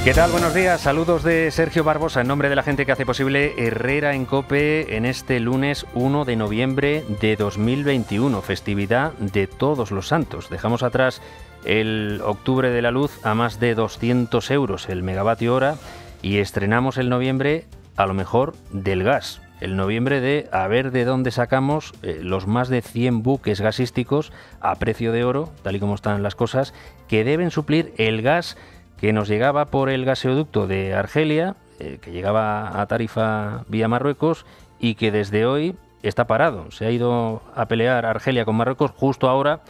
¿Qué tal? Buenos días. Saludos de Sergio Barbosa en nombre de la gente que hace posible Herrera en COPE en este lunes 1 de noviembre de 2021, festividad de Todos los Santos. Dejamos atrás el octubre de la luz a más de 200 euros el megavatio hora y estrenamos el noviembre a lo mejor del gas. El noviembre de a ver de dónde sacamos los más de 100 buques gasísticos a precio de oro, tal y como están las cosas, que deben suplir el gas que nos llegaba por el gaseoducto de Argelia, que llegaba a Tarifa vía Marruecos y que desde hoy está parado. Se ha ido a pelear Argelia con Marruecos justo ahora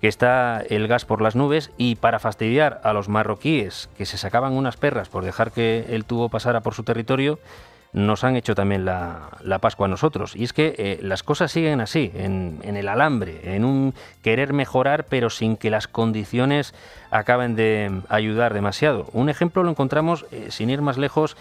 que está el gas por las nubes, y para fastidiar a los marroquíes que se sacaban unas perras por dejar que el tubo pasara por su territorio, nos han hecho también la Pascua a nosotros. Y es que las cosas siguen así, en el alambre, en un querer mejorar, pero sin que las condiciones acaben de ayudar demasiado. Un ejemplo lo encontramos, sin ir más lejos,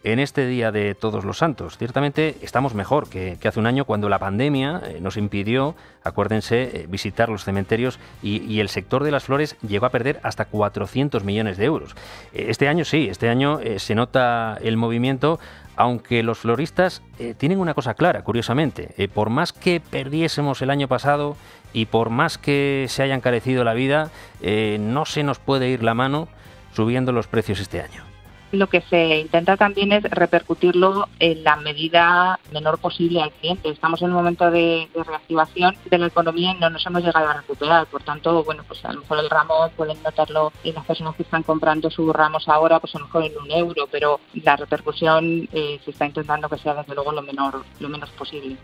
en este Día de Todos los Santos. Ciertamente estamos mejor que hace un año, cuando la pandemia nos impidió, acuérdense, visitar los cementerios y el sector de las flores llegó a perder hasta 400 millones de euros. Este año sí, este año se nota el movimiento, aunque los floristas tienen una cosa clara, curiosamente. Por más que perdiésemos el año pasado y por más que se haya encarecido la vida, no se nos puede ir la mano subiendo los precios este año. Lo que se intenta también es repercutirlo en la medida menor posible al cliente. Estamos en un momento de reactivación de la economía y no nos hemos llegado a recuperar. Por tanto, bueno, pues a lo mejor el ramo pueden notarlo en las personas que están comprando sus ramos ahora, pues a lo mejor en €1, pero la repercusión se está intentando que sea desde luego lo menos posible.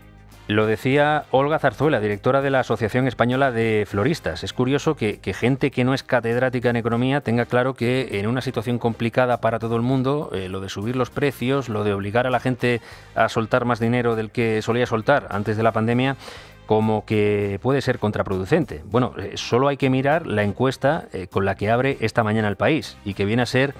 Lo decía Olga Zarzuela, directora de la Asociación Española de Floristas. Es curioso que gente que no es catedrática en economía tenga claro que en una situación complicada para todo el mundo, lo de subir los precios, lo de obligar a la gente a soltar más dinero del que solía soltar antes de la pandemia, como que puede ser contraproducente. Bueno, solo hay que mirar la encuesta con la que abre esta mañana El País y que viene a ser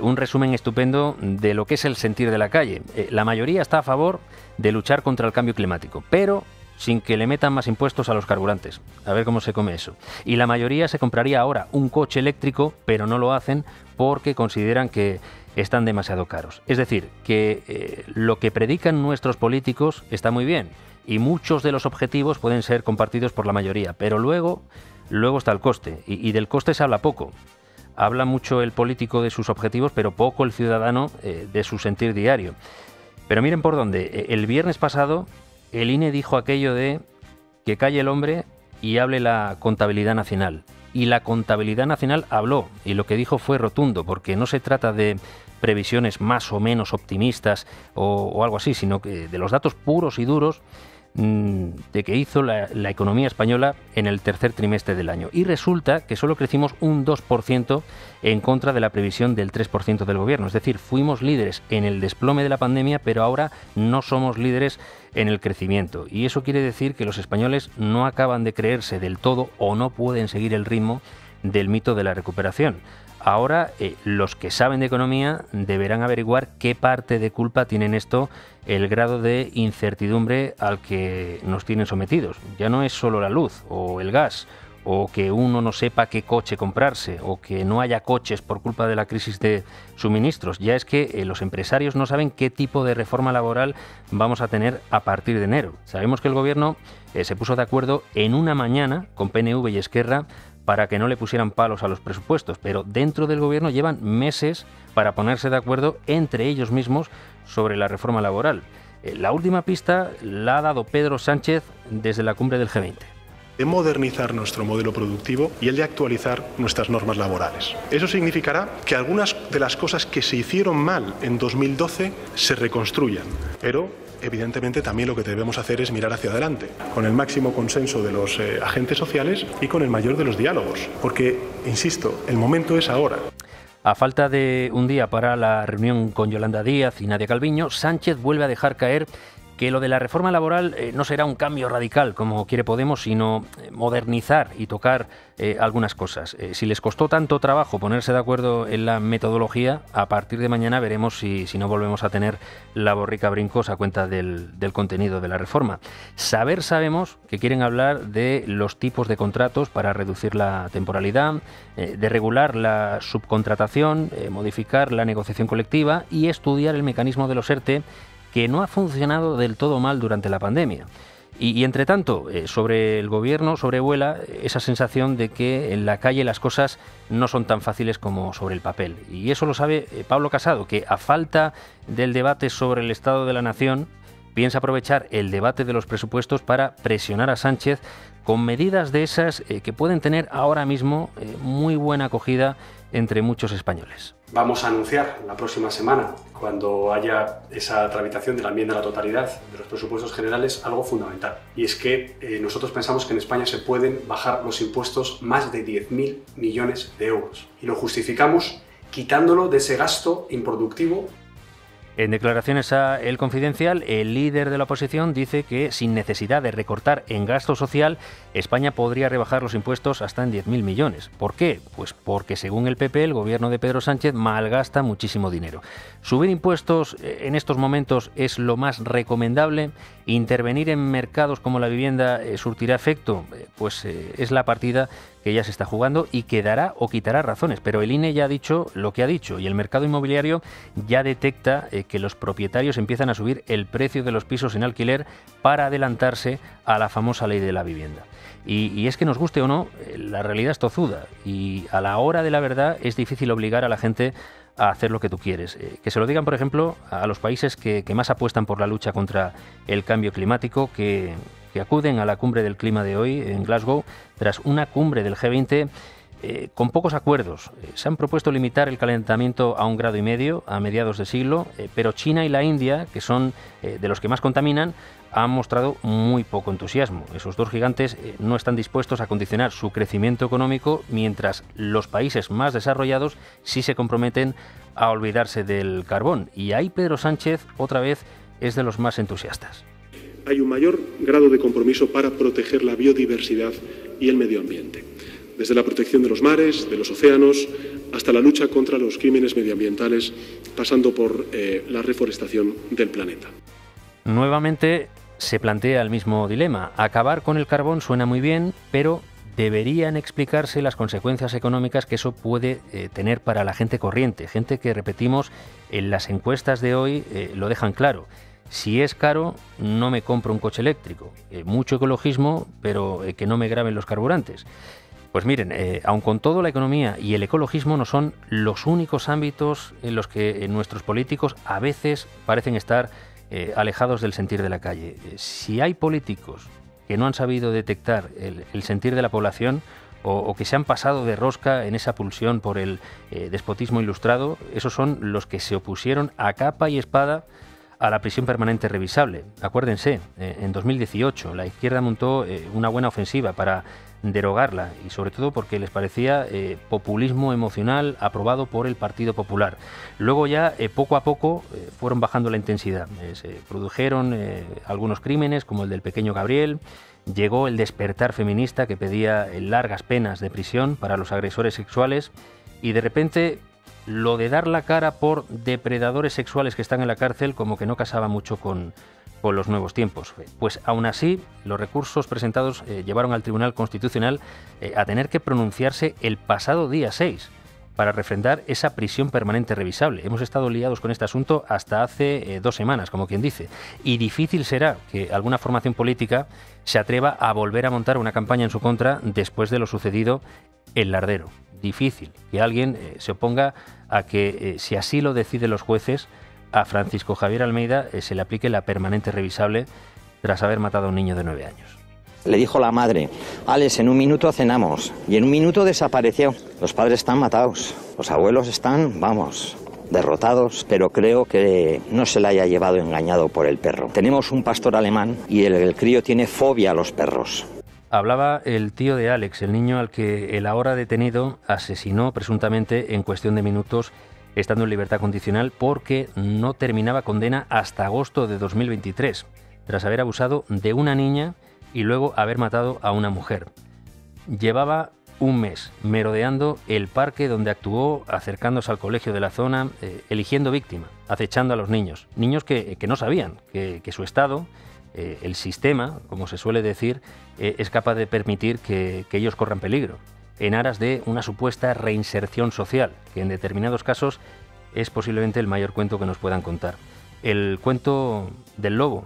un resumen estupendo de lo que es el sentir de la calle. La mayoría está a favor de luchar contra el cambio climático, pero sin que le metan más impuestos a los carburantes. A ver cómo se come eso. Y la mayoría se compraría ahora un coche eléctrico, pero no lo hacen porque consideran que están demasiado caros. Es decir, que lo que predican nuestros políticos está muy bien y muchos de los objetivos pueden ser compartidos por la mayoría, pero luego está el coste, y del coste se habla poco. Habla mucho el político de sus objetivos, pero poco el ciudadano de su sentir diario. Pero miren por dónde. El viernes pasado el INE dijo aquello de que calle el hombre y hable la contabilidad nacional. Y la contabilidad nacional habló, y lo que dijo fue rotundo, porque no se trata de previsiones más o menos optimistas o algo así, sino que de los datos puros y duros de que hizo la economía española en el tercer trimestre del año. Y resulta que solo crecimos un 2% en contra de la previsión del 3% del gobierno. Es decir, fuimos líderes en el desplome de la pandemia, pero ahora no somos líderes en el crecimiento. Y eso quiere decir que los españoles no acaban de creerse del todo o no pueden seguir el ritmo del mito de la recuperación. Ahora, los que saben de economía deberán averiguar qué parte de culpa tiene en esto el grado de incertidumbre al que nos tienen sometidos. Ya no es solo la luz o el gas, o que uno no sepa qué coche comprarse, o que no haya coches por culpa de la crisis de suministros. Ya es que los empresarios no saben qué tipo de reforma laboral vamos a tener a partir de enero. Sabemos que el gobierno se puso de acuerdo en una mañana con PNV y Esquerra para que no le pusieran palos a los presupuestos, pero dentro del gobierno llevan meses para ponerse de acuerdo entre ellos mismos sobre la reforma laboral. La última pista la ha dado Pedro Sánchez desde la cumbre del G20. De modernizar nuestro modelo productivo y el de actualizar nuestras normas laborales. Eso significará que algunas de las cosas que se hicieron mal en 2012 se reconstruyan, pero evidentemente también lo que debemos hacer es mirar hacia adelante, con el máximo consenso de los agentes sociales y con el mayor de los diálogos, porque, insisto, el momento es ahora. A falta de un día para la reunión con Yolanda Díaz y Nadia Calviño, Sánchez vuelve a dejar caer que lo de la reforma laboral no será un cambio radical, como quiere Podemos, sino modernizar y tocar algunas cosas. Si les costó tanto trabajo ponerse de acuerdo en la metodología, a partir de mañana veremos si no volvemos a tener la borrica a brincos a cuenta del contenido de la reforma. Sabemos que quieren hablar de los tipos de contratos para reducir la temporalidad, de regular la subcontratación, modificar la negociación colectiva y estudiar el mecanismo de los ERTE, que no ha funcionado del todo mal durante la pandemia. Y entre tanto, sobre el gobierno sobrevuela esa sensación de que en la calle las cosas no son tan fáciles como sobre el papel. Y eso lo sabe Pablo Casado, que a falta del debate sobre el estado de la nación, piensa aprovechar el debate de los presupuestos para presionar a Sánchez con medidas de esas que pueden tener ahora mismo muy buena acogida entre muchos españoles. Vamos a anunciar la próxima semana, cuando haya esa tramitación de la enmienda a la totalidad de los presupuestos generales, algo fundamental. Y es que nosotros pensamos que en España se pueden bajar los impuestos más de 10.000 millones de euros. Y lo justificamos quitándolo de ese gasto improductivo. En declaraciones a El Confidencial, el líder de la oposición dice que sin necesidad de recortar en gasto social, España podría rebajar los impuestos hasta en 10.000 millones. ¿Por qué? Pues porque según el PP, el gobierno de Pedro Sánchez malgasta muchísimo dinero. Subir impuestos en estos momentos es lo más recomendable. Intervenir en mercados como la vivienda surtirá efecto, pues es la partida que ya se está jugando y que dará o quitará razones. Pero el INE ya ha dicho lo que ha dicho y el mercado inmobiliario ya detecta que los propietarios empiezan a subir el precio de los pisos en alquiler para adelantarse a la famosa ley de la vivienda. Y es que nos guste o no, la realidad es tozuda y a la hora de la verdad es difícil obligar a la gente a hacer lo que tú quieres. Que se lo digan, por ejemplo, a los países que más apuestan por la lucha contra el cambio climático, que acuden a la cumbre del clima de hoy en Glasgow, tras una cumbre del G20 con pocos acuerdos. Se han propuesto limitar el calentamiento a 1,5 grados a mediados de siglo, pero China y la India, que son de los que más contaminan, han mostrado muy poco entusiasmo. Esos dos gigantes no están dispuestos a condicionar su crecimiento económico, mientras los países más desarrollados sí se comprometen a olvidarse del carbón. Y ahí Pedro Sánchez, otra vez, es de los más entusiastas. Hay un mayor grado de compromiso para proteger la biodiversidad y el medio ambiente, desde la protección de los mares, de los océanos, hasta la lucha contra los crímenes medioambientales, pasando por la reforestación del planeta. Nuevamente se plantea el mismo dilema. Acabar con el carbón suena muy bien, pero deberían explicarse las consecuencias económicas que eso puede tener para la gente corriente. Gente que, repetimos, en las encuestas de hoy lo dejan claro. Si es caro, no me compro un coche eléctrico. Mucho ecologismo, pero que no me graben los carburantes. Pues miren, aun con todo, la economía y el ecologismo no son los únicos ámbitos en los que nuestros políticos a veces parecen estar alejados del sentir de la calle. Si hay políticos que no han sabido detectar el sentir de la población o que se han pasado de rosca en esa pulsión por el despotismo ilustrado, esos son los que se opusieron a capa y espada a la prisión permanente revisable. Acuérdense, en 2018 la izquierda montó una buena ofensiva para derogarla y sobre todo porque les parecía populismo emocional aprobado por el Partido Popular. Luego ya poco a poco fueron bajando la intensidad. Se produjeron algunos crímenes como el del pequeño Gabriel, llegó el despertar feminista que pedía largas penas de prisión para los agresores sexuales y de repente lo de dar la cara por depredadores sexuales que están en la cárcel como que no casaba mucho con los nuevos tiempos. Pues aún así, los recursos presentados llevaron al Tribunal Constitucional a tener que pronunciarse el pasado día 6 para refrendar esa prisión permanente revisable. Hemos estado liados con este asunto hasta hace 2 semanas, como quien dice, y difícil será que alguna formación política se atreva a volver a montar una campaña en su contra después de lo sucedido en Lardero. Difícil que alguien se oponga a que, si así lo deciden los jueces, a Francisco Javier Almeida se le aplique la permanente revisable tras haber matado a un niño de 9 años. Le dijo la madre: Alex, en un minuto cenamos, y en un minuto desapareció. Los padres están matados, los abuelos están, derrotados, pero creo que no se le haya llevado engañado por el perro. Tenemos un pastor alemán y el crío tiene fobia a los perros. Hablaba el tío de Alex, el niño al que el ahora detenido asesinó presuntamente en cuestión de minutos, estando en libertad condicional porque no terminaba condena hasta agosto de 2023. tras haber abusado de una niña y luego haber matado a una mujer. Llevaba un mes merodeando el parque donde actuó, acercándose al colegio de la zona, eligiendo víctima, acechando a los niños. Niños que no sabían que su estado, el sistema, como se suele decir, es capaz de permitir que ellos corran peligro, en aras de una supuesta reinserción social, que en determinados casos es posiblemente el mayor cuento que nos puedan contar. El cuento del lobo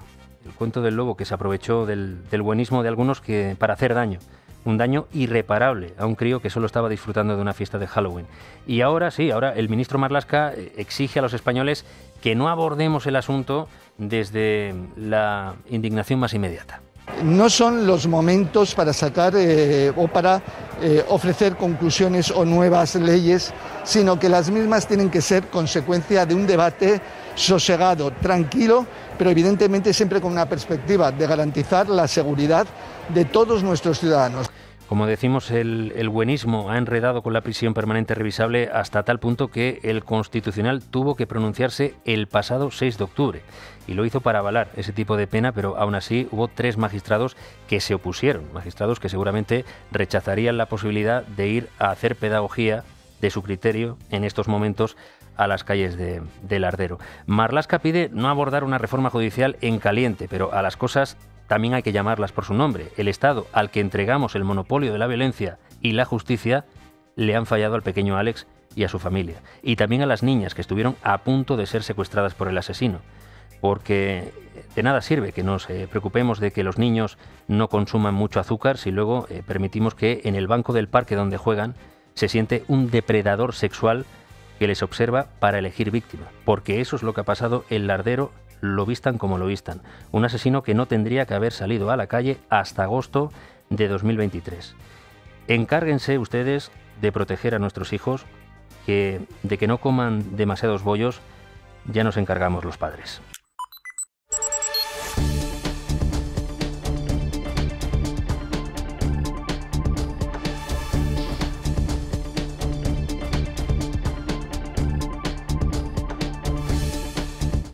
que se aprovechó del buenismo de algunos para hacer daño. Un daño irreparable a un crío que solo estaba disfrutando de una fiesta de Halloween. Y ahora el ministro Marlaska exige a los españoles que no abordemos el asunto desde la indignación más inmediata. No son los momentos para sacar o para ofrecer conclusiones o nuevas leyes, sino que las mismas tienen que ser consecuencia de un debate sosegado, tranquilo, pero evidentemente siempre con una perspectiva de garantizar la seguridad de todos nuestros ciudadanos. Como decimos, el buenismo ha enredado con la prisión permanente revisable hasta tal punto que el Constitucional tuvo que pronunciarse el pasado 6 de octubre. Y lo hizo para avalar ese tipo de pena, pero aún así hubo 3 magistrados que se opusieron, magistrados que seguramente rechazarían la posibilidad de ir a hacer pedagogía de su criterio en estos momentos a las calles de Lardero. Marlaska pide no abordar una reforma judicial en caliente, pero a las cosas también hay que llamarlas por su nombre. El Estado al que entregamos el monopolio de la violencia y la justicia le han fallado al pequeño Alex y a su familia. Y también a las niñas que estuvieron a punto de ser secuestradas por el asesino. Porque de nada sirve que nos preocupemos de que los niños no consuman mucho azúcar si luego permitimos que en el banco del parque donde juegan se siente un depredador sexual que les observa para elegir víctima. Porque eso es lo que ha pasado en Lardero, lo vistan como lo vistan. Un asesino que no tendría que haber salido a la calle hasta agosto de 2023. Encárguense ustedes de proteger a nuestros hijos, de que no coman demasiados bollos, ya nos encargamos los padres.